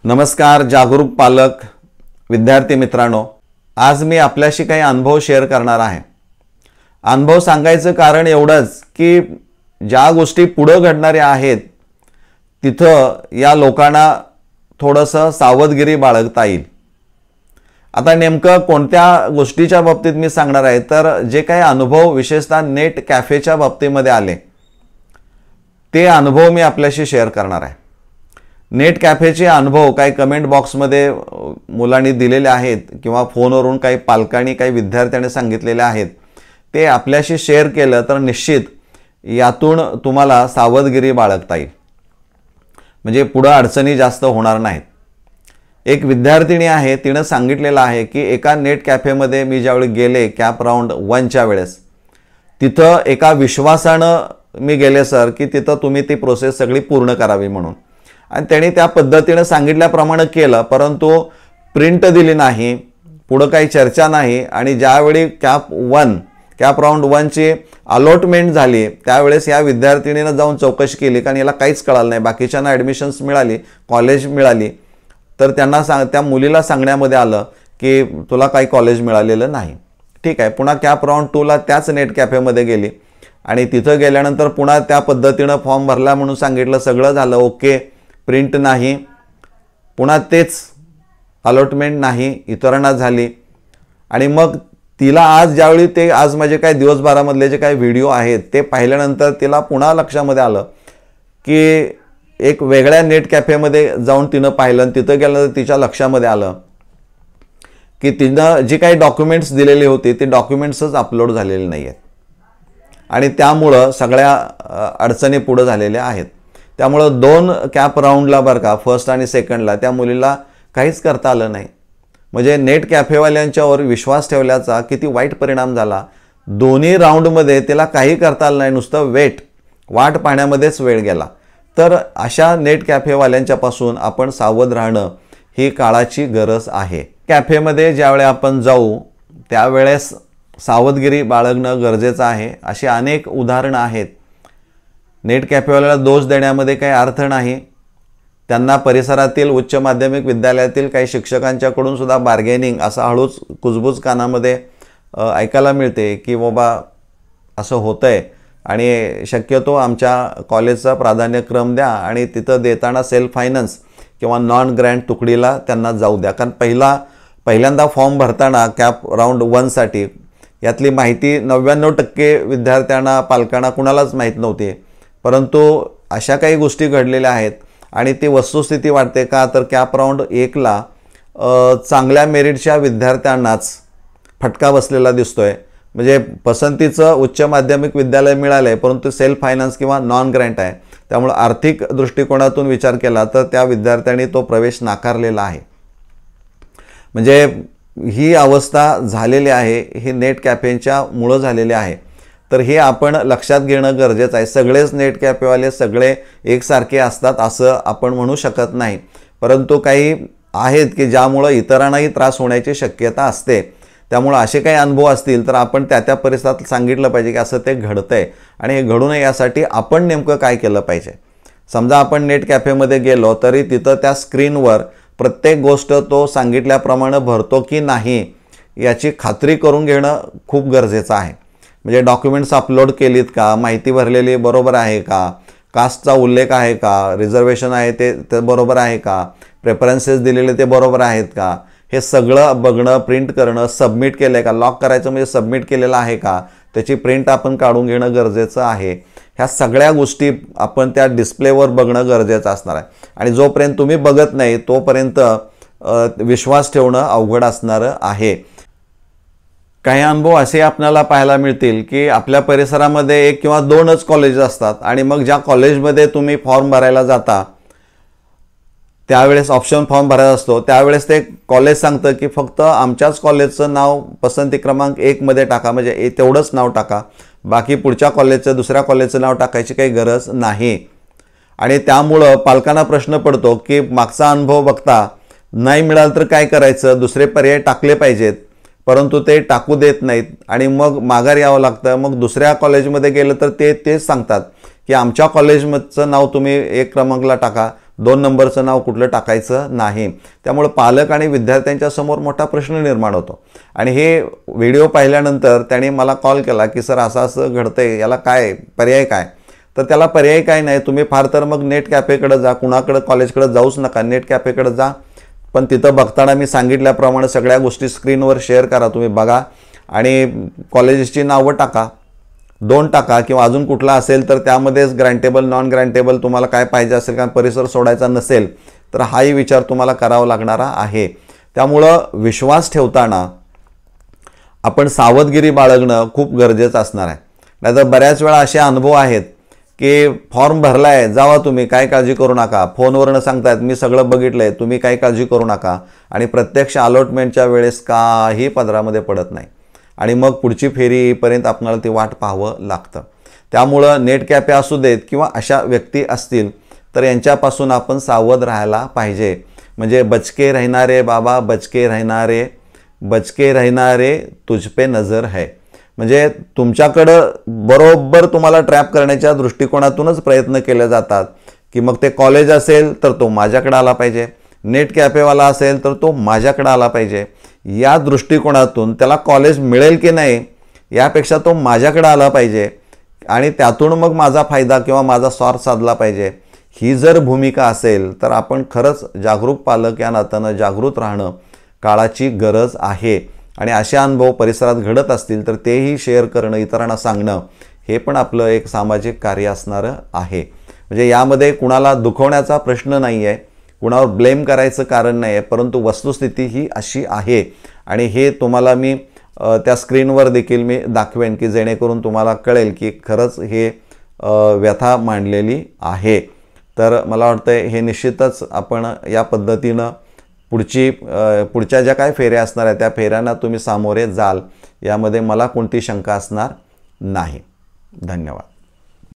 नमस्कार जागरूक पालक विद्यार्थी मित्रांनो, आज मी आपल्याशी काही अनुभव शेअर करणार आहे। अनुभव सांगायचं कारण एवढंच की ज्या गोष्टी पुढे घडणाऱ्या आहेत तिथं या लोकांना थोडंसं सावधगिरी बाळगता येईल। आता नेमकं कोणत्या गोष्टीच्या बाबतीत मी सांगणार आहे तर जे काही अनुभव विशेषतः नेट कॅफेच्या बाबतीमध्ये आले ते अनुभव मी आपल्याशी शेअर करणार आहे। नेट कॅफेचे अनुभव काही कमेंट बॉक्समध्ये मुलांनी दिलेले आहेत किंवा फोनवरून काही पालकांनी काही विद्यार्थ्यांनी सांगितलेले आहेत, ते आपल्याशी शेअर केलं तर निश्चित यातून तुम्हाला सावधगिरी बाळगता येईल, म्हणजे पुढे अडचणी जास्त होणार नाहीत। एक विद्यार्थिनी आहे, तिने सांगितलेलं आहे की एका नेट कॅफेमध्ये मी ज्यावेळी गेले कॅप राऊंड 1च्या वेळेस, तिथं एका विश्वासानं मी गेले सर की तिथं तुम्ही ती प्रोसेस सगळी पूर्ण करावी म्हणून, आणि त्यांनी त्या पद्धतीने सांगितल्याप्रमाणे केलं, परंतु प्रिंट दिली नाही, पुढे काही चर्चा नाही। आणि ज्यावेळी कॅप राऊंड 1ची अलॉटमेंट झाली त्यावेळेस या विद्यार्थिनीने जाऊन चौकशी केली, कारण याला काहीच कळालं नाही। बाकीच्यांना ॲडमिशन्स मिळाली, कॉलेज मिळाली, तर त्यांना त्या मुलीला सांगण्यामध्ये आलं की तुला काही कॉलेज मिळालेलं नाही। ठीक आहे, पुन्हा कॅप राऊंड 2ला त्याच नेट कॅफेमध्ये गेली आणि तिथं गेल्यानंतर पुन्हा त्या पद्धतीनं फॉर्म भरला म्हणून सांगितलं, सगळं झालं ओके, प्रिंट नाही, पुन्हा तेच अलॉटमेंट नाही, इतरांना झाली। आणि मग तिला आज ज्यावेळी आज माझे काही दिवसभरामधले जे काही व्हिडिओ आहेत ते पाहिल्यानंतर तिला पुन्हा लक्षामध्ये आलं की एक वेगळ्या नेट कॅफेमध्ये जाऊन तिनं पाहिलं आणि तिथं गेल्यानंतर तिच्या लक्षामध्ये आलं की तिनं जी काही डॉक्युमेंट्स दिलेली होती ते डॉक्युमेंट्सच अपलोड झालेले नाही आहेत, आणि त्यामुळं सगळ्या अडचणी पुढे झालेल्या आहेत। त्यामुळं 2 कॅप राऊंडला बरं का, फर्स्ट आणि सेकंडला त्या मुलीला काहीच करता आलं नाही। म्हणजे नेट कॅफेवाल्यांच्यावर विश्वास ठेवल्याचा किती वाईट परिणाम झाला। दोन्ही राऊंडमध्ये तिला काही करता आलं नाही, नुसतं वाट पाहण्यामध्येच वेळ गेला। तर अशा नेट कॅफेवाल्यांच्यापासून आपण सावध राहणं ही काळाची गरज आहे। कॅफेमध्ये ज्यावेळी आपण जाऊ त्यावेळेस सावधगिरी बाळगणं गरजेचं आहे। अशी अनेक उदाहरणं आहेत। नेट कॅफेवाल्याला दोष देण्यामध्ये काही अर्थ नाही, त्यांना परिसरातील उच्च माध्यमिक विद्यालयातील काही शिक्षकांच्याकडून सुद्धा बार्गेनिंग असं हळूच कुजबूज कानामध्ये ऐकायला मिळते की बाबा असं होतंय आणि शक्यतो आमच्या कॉलेजचा प्राधान्यक्रम द्या आणि तिथं देताना सेल्फ फायनान्स किंवा नॉन ग्रँट तुकडीला त्यांना जाऊ द्या। कारण पहिल्यांदा फॉर्म भरताना कॅप राऊंड 1साठी यातली माहिती 99% विद्यार्थ्यांना पालकांना कुणालाच माहीत नव्हती, परंतु अशा काही गोष्टी घडलेल्या आहेत आणि ती वस्तुस्थिती वाटते का तर कॅप राऊंड 1ला चांगल्या मेरिटच्या विद्यार्थ्यांनाच फटका बसलेला दिसतोय। म्हणजे पसंतीचं उच्च माध्यमिक विद्यालय मिळालंय परंतु सेल्फ फायनान्स किंवा नॉन ग्रँट आहे, त्यामुळे आर्थिक दृष्टिकोनातून विचार केला तर त्या विद्यार्थ्यांनी तो प्रवेश नाकारलेला आहे। म्हणजे ही अवस्था झालेली आहे, ही नेट कॅफेच्या मुळे झालेली आहे। तर हे आपण लक्षात घेणं गरजेचं आहे। सगळेच नेट कॅफेवाले सगळे एकसारखे असतात असं आपण म्हणू शकत नाही, परंतु काही आहेत की ज्यामुळे इतरांनाही त्रास होण्याची शक्यता असते। त्यामुळे असे काही अनुभव असतील तर आपण त्या परिसरात सांगितलं पाहिजे की असं ते घडतंय आणि हे घडू नये यासाठी आपण नेमकं काय केलं पाहिजे। समजा आपण नेट कॅफेमध्ये गेलो तरी तिथं त्या स्क्रीनवर प्रत्येक गोष्ट तो सांगितल्याप्रमाणे भरतो की नाही याची खात्री करून घेणं खूप गरजेचं आहे। म्हणजे डॉक्युमेंट्स अपलोड केलीत का, माहिती भरलेली बरोबर आहे का, कास्टचा उल्लेख आहे का, रिझर्वेशन आहे ते बरोबर आहे का, प्रेफरन्सेस दिलेले ते बरोबर आहेत का, हे सगळं बघणं, प्रिंट करणं, सबमिट केलं आहे का, लॉक करायचं म्हणजे सबमिट केलेलं आहे का, त्याची प्रिंट आपण काढून घेणं गरजेचं आहे। ह्या सगळ्या गोष्टी आपण त्या डिस्प्लेवर बघणं गरजेचं असणार आहे, आणि जोपर्यंत तुम्ही बघत नाही तोपर्यंत विश्वास ठेवणं अवघड असणार आहे। काही अनुभव असे आपल्याला पाहायला मिळतील की आपल्या परिसरामध्ये 1 किंवा 2च कॉलेज असतात आणि मग ज्या कॉलेजमध्ये तुम्ही फॉर्म भरायला जाता त्यावेळेस ऑप्शन फॉर्म भरायचा असतो, त्यावेळेस ते कॉलेज सांगतं की फक्त आमच्याच कॉलेजचं नाव पसंती क्रमांक 1 मध्ये टाका, म्हणजे तेवढंच नाव टाका, बाकी पुढच्या कॉलेजचं दुसऱ्या कॉलेजचं नाव टाकायची काही गरज नाही। आणि त्यामुळं पालकांना प्रश्न पडतो की मागचा अनुभव बघता नाही मिळालं तर काय करायचं, दुसरे पर्याय टाकले पाहिजेत, परंतु ते टाकू देत नाहीत आणि मग माघार यावं लागतं। मग दुसऱ्या कॉलेजमध्ये गेलं तर तेच सांगतात की आमच्या कॉलेजचं नाव तुम्ही 1 क्रमांकला टाका, 2 नंबरचं नाव कुठलं टाकायचं नाही. त्यामुळे पालक आणि विद्यार्थ्यांच्या समोर मोठा प्रश्न निर्माण होतो. आणि हे व्हिडिओ पाहिल्यानंतर त्याने मला कॉल केला की सर असं असं घडतंय, याला काय पर्याय काय? तर त्याला पर्याय काय नाही, तुम्ही फार तर मग नेट कॅफेकडे जा, कुणाकडे कॉलेजकडे जाऊच नका, नेट कॅफेकडे जा. पण तिथं बघताना मी सांगितल्याप्रमाणे सगळ्या गोष्टी स्क्रीनवर शेअर करा, तुम्ही बघा आणि कॉलेजेसची नावं टाका, 2 टाका किंवा अजून कुठला असेल तर त्यामध्येच ग्रँटेबल नॉन ग्रँटेबल तुम्हाला काय पाहिजे असेल, कारण परिसर सोडायचा नसेल तर हाही विचार तुम्हाला करावा लागणारा आहे. त्यामुळं विश्वास ठेवताना आपण सावधगिरी बाळगणं खूप गरजेचं असणार आहे. नाहीतर बऱ्याच वेळा असे अनुभव आहेत की फॉर्म भरला आहे, जावा तुम्ही, काय काळजी करू नका, फोनवरनं सांगतायत मी सगळं बघितलं आहे, तुम्ही काही काळजी करू नका, आणि प्रत्यक्ष अलॉटमेंटच्या वेळेस काही पदरामध्ये पडत नाही आणि मग पुढची फेरी येईपर्यंत आपल्याला ती वाट पाहावं लागतं. त्यामुळं नेट कॅफे असू देत किंवा अशा व्यक्ती असतील तर यांच्यापासून आपण सावध राहायला पाहिजे. म्हणजे बचके रहना बाबा, बचके रहना रे तुझ पे नजर है. म्हणजे तुमच्याकडं बरोबर तुम्हाला ट्रॅप करण्याच्या दृष्टिकोनातूनच प्रयत्न केले जातात की मग ते कॉलेज असेल तर तो माझ्याकडे आला पाहिजे, नेट कॅफेवाला असेल तर तो माझ्याकडे आला पाहिजे. या दृष्टिकोनातून त्याला कॉलेज मिळेल की नाही यापेक्षा तो माझ्याकडे आला पाहिजे आणि त्यातून मग माझा फायदा किंवा माझा स्वार्थ साधला पाहिजे. ही जर भूमिका असेल तर आपण खरंच जागरूक पालक या नात्यानं जागृत राहणं काळाची गरज आहे. आणि असे अनुभव परिसरात घडत असतील तर तेही शेअर करणं, इतरांना सांगणं हे पण आपलं एक सामाजिक कार्य असणारं आहे. म्हणजे यामध्ये कुणाला दुखवण्याचा प्रश्न नाही आहे, कुणावर ब्लेम करायचं कारण नाही आहे, परंतु वस्तुस्थिती ही अशी आहे. आणि हे तुम्हाला मी त्या स्क्रीनवर देखील मी दाखवेन की जेणेकरून तुम्हाला कळेल की खरंच हे व्यथा मांडलेली आहे. तर मला वाटतं हे निश्चितच आपण या पद्धतीनं पुढच्या ज्या काय फेऱ्या असणार आहेत त्या फेऱ्यांना तुम्ही सामोरे जाल यामध्ये मला कोणती शंका असणार नाही. धन्यवाद.